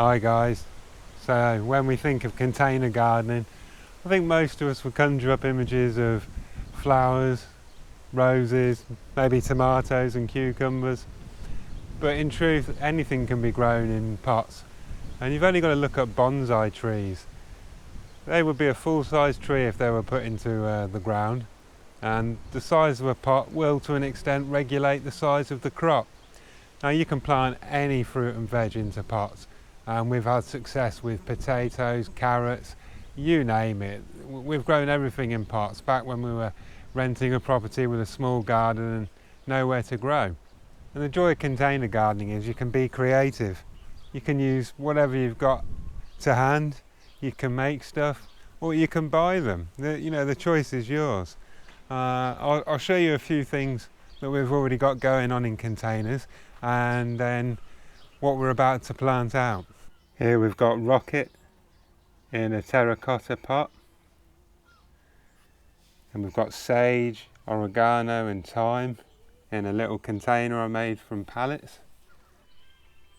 Hi guys. So when we think of container gardening, I think most of us would conjure up images of flowers, roses, maybe tomatoes and cucumbers. But in truth, anything can be grown in pots. And you've only got to look at bonsai trees. They would be a full-size tree if they were put into the ground. And the size of a pot will, to an extent, regulate the size of the crop. Now you can plant any fruit and veg into pots. And we've had success with potatoes, carrots, you name it. We've grown everything in pots back when we were renting a property with a small garden and nowhere to grow. And the joy of container gardening is you can be creative. You can use whatever you've got to hand, you can make stuff, or you can buy them. The choice is yours. I'll show you a few things that we've already got going on in containers and then what we're about to plant out. Here we've got rocket in a terracotta pot, and we've got sage, oregano and thyme in a little container I made from pallets.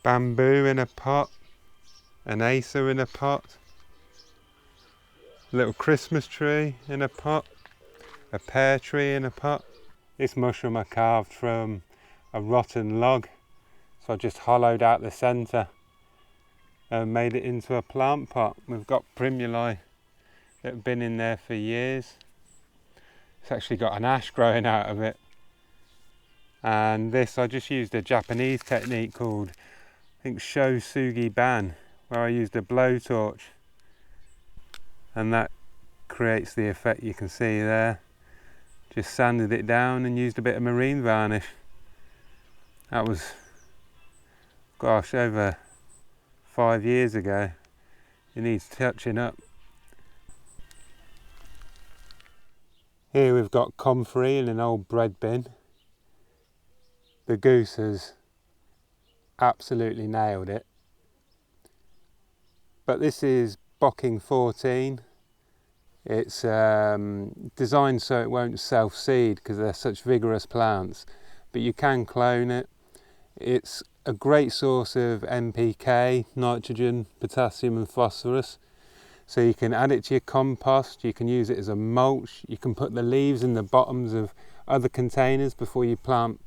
Bamboo in a pot, an acer in a pot, a little Christmas tree in a pot, a pear tree in a pot. This mushroom I carved from a rotten log, so I just hollowed out the centre and made it into a plant pot. We've got primuli that have been in there for years. It's actually got an ash growing out of it. And this, I just used a Japanese technique called, I think, shosugi ban, where I used a blowtorch, and that creates the effect you can see there. Just sanded it down and used a bit of marine varnish. That was, gosh, over 5 years ago. It needs touching up. Here we've got comfrey in an old bread bin. The goose has absolutely nailed it. But this is Bocking 14. It's designed so it won't self-seed because they're such vigorous plants, but you can clone it. It's a great source of NPK, nitrogen, potassium and phosphorus. So you can add it to your compost, you can use it as a mulch, you can put the leaves in the bottoms of other containers before you plant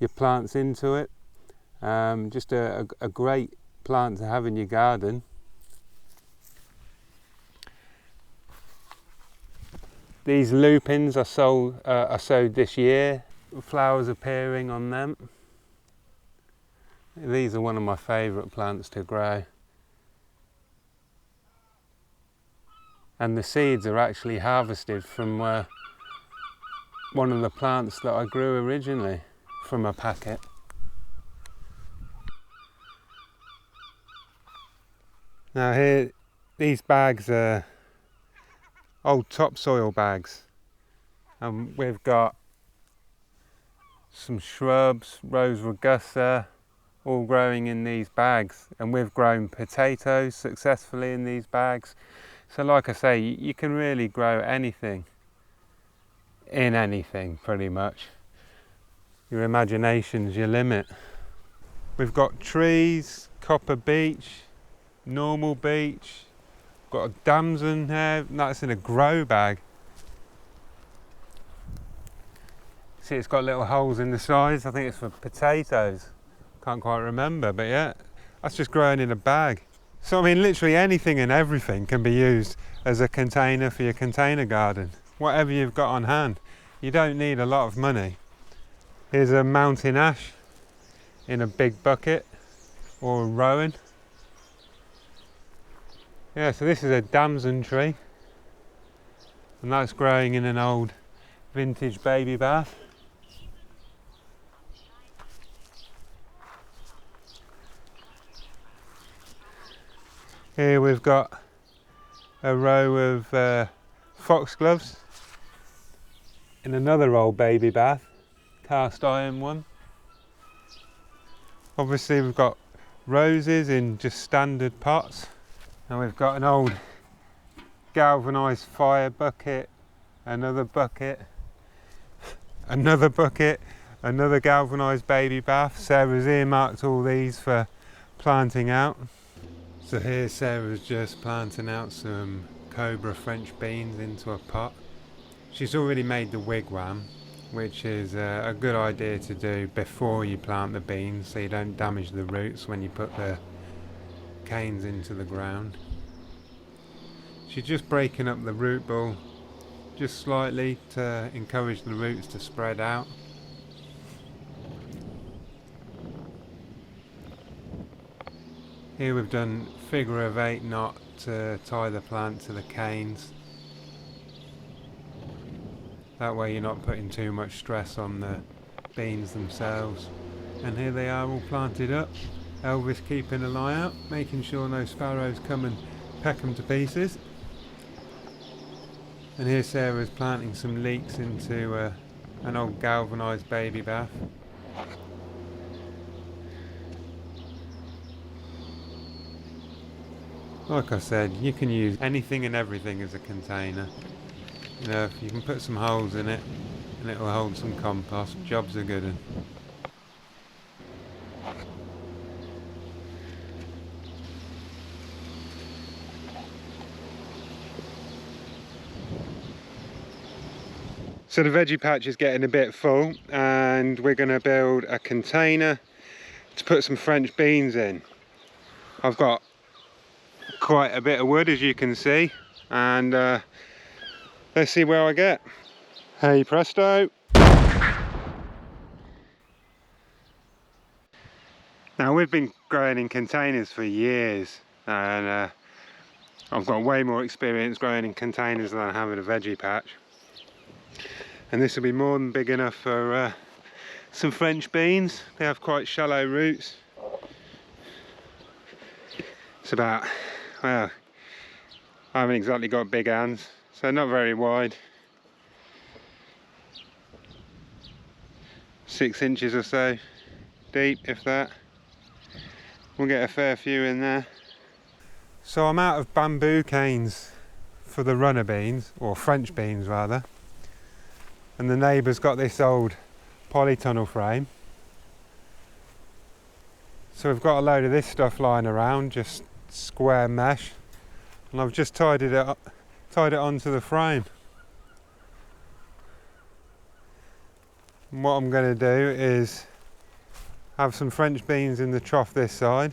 your plants into it. Just a great plant to have in your garden. These lupins are sowed this year, flowers appearing on them. These are one of my favourite plants to grow. And the seeds are actually harvested from one of the plants that I grew originally from a packet. Now here, these bags are old topsoil bags, and we've got some shrubs, rose rugosa, all growing in these bags, and we've grown potatoes successfully in these bags. So like I say, you can really grow anything in anything pretty much. Your imagination's your limit. We've got trees, copper beech, normal beech, got a damson here, that's in a grow bag. See, it's got little holes in the sides, I think it's for potatoes. Can't quite remember, but yeah, that's just growing in a bag. So I mean, literally anything and everything can be used as a container for your container garden. Whatever you've got on hand. You don't need a lot of money. Here's a mountain ash in a big bucket, or a rowan. Yeah, so this is a damson tree, and that's growing in an old vintage baby bath. Here we've got a row of foxgloves in another old baby bath, cast iron one. Obviously we've got roses in just standard pots, and we've got an old galvanised fire bucket, another bucket, another bucket, another galvanised baby bath. Sarah's earmarked all these for planting out. So here Sarah's just planting out some cobra French beans into a pot. She's already made the wigwam, which is a good idea to do before you plant the beans so you don't damage the roots when you put the canes into the ground. She's just breaking up the root ball just slightly to encourage the roots to spread out. Here we've done figure of 8 knot to tie the plant to the canes. That way you're not putting too much stress on the beans themselves. And here they are all planted up. Elvis keeping an eye out, making sure no sparrows come and peck them to pieces. And here Sarah's planting some leeks into an old galvanised baby bath. Like I said, you can use anything and everything as a container. You know, if you can put some holes in it and it'll hold some compost, jobs are good. So the veggie patch is getting a bit full and we're going to build a container to put some French beans in. I've got quite a bit of wood, as you can see, and let's see where I get. Hey presto! Now we've been growing in containers for years and I've got way more experience growing in containers than I have in a veggie patch. And this will be more than big enough for some French beans. They have quite shallow roots. It's about, well, I haven't exactly got big hands, so not very wide. 6 inches or so deep, if that. We'll get a fair few in there. So I'm out of bamboo canes for the runner beans, or French beans rather. And the neighbour's got this old polytunnel frame. So we've got a load of this stuff lying around, just square mesh. And I've just tied it onto the frame. And what I'm going to do is have some French beans in the trough this side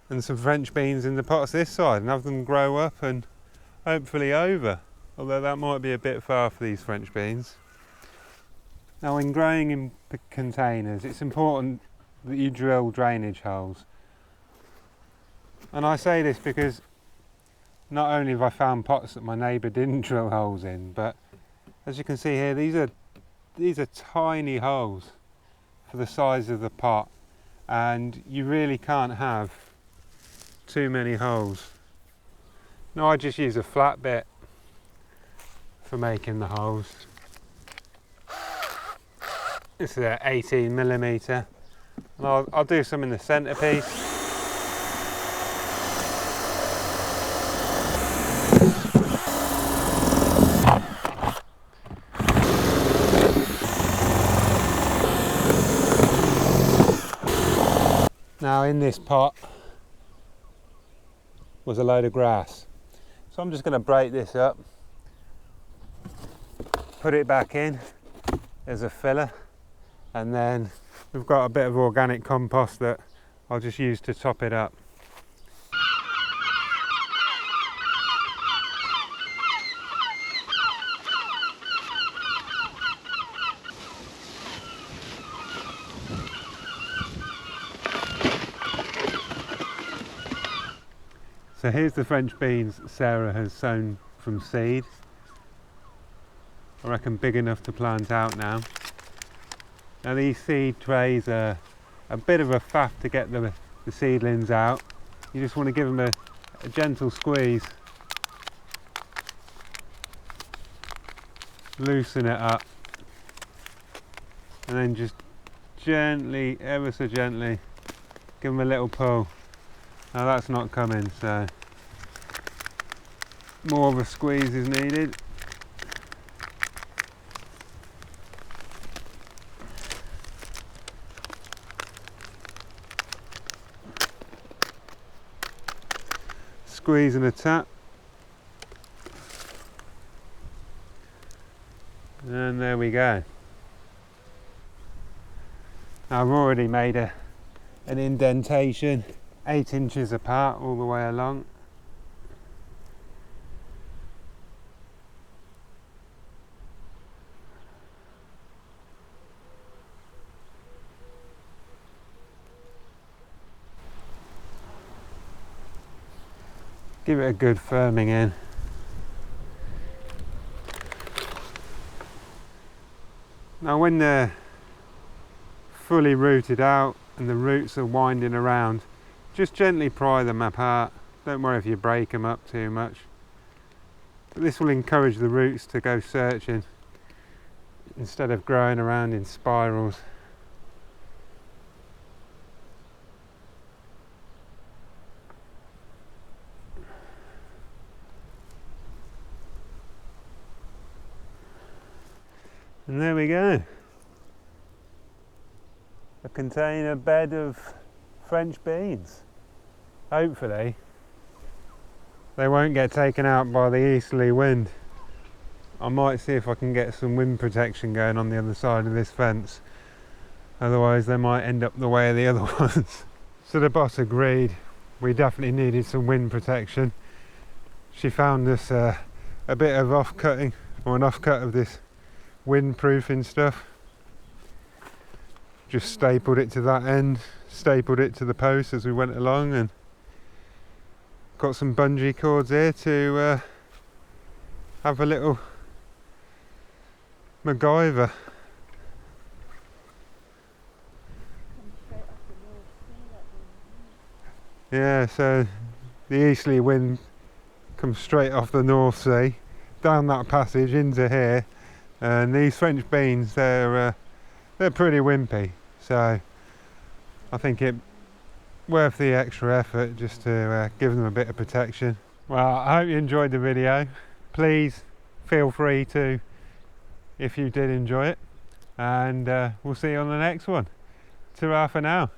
and some French beans in the pots this side and have them grow up and hopefully over, although that might be a bit far for these French beans. Now in growing in containers it's important that you drill drainage holes. And I say this because not only have I found pots that my neighbour didn't drill holes in, but as you can see here, these are tiny holes for the size of the pot, and you really can't have too many holes. Now I just use a flat bit for making the holes. This is an 18mm, and I'll do some in the centrepiece. Now in this pot was a load of grass, so I'm just going to break this up, put it back in as a filler, and then we've got a bit of organic compost that I'll just use to top it up. So here's the French beans Sarah has sown from seed. I reckon big enough to plant out now. Now these seed trays are a bit of a faff to get the seedlings out. You just want to give them a gentle squeeze. Loosen it up. And then just gently, ever so gently, give them a little pull. Now that's not coming, so more of a squeeze is needed. squeeze and a tap. And there we go. I've already made an indentation 8 inches apart all the way along. Give it a good firming in. Now when they're fully rooted out and the roots are winding around, just gently pry them apart. Don't worry if you break them up too much. But this will encourage the roots to go searching instead of growing around in spirals. And there we go. A container bed of French beans. Hopefully they won't get taken out by the easterly wind. I might see if I can get some wind protection going on the other side of this fence. Otherwise they might end up the way of the other ones. So the boss agreed we definitely needed some wind protection. She found us a bit of off-cutting, or an off-cut of this windproofing stuff. Just stapled it to that end, stapled it to the post as we went along, and got some bungee cords here to have a little MacGyver. Yeah, so the easterly wind comes straight off the North Sea, down that passage into here. And these French beans, they're pretty wimpy, so I think it worth the extra effort just to give them a bit of protection. Well, I hope you enjoyed the video. Please feel free to, if you did enjoy it, and we'll see you on the next one. Ta-ra for now.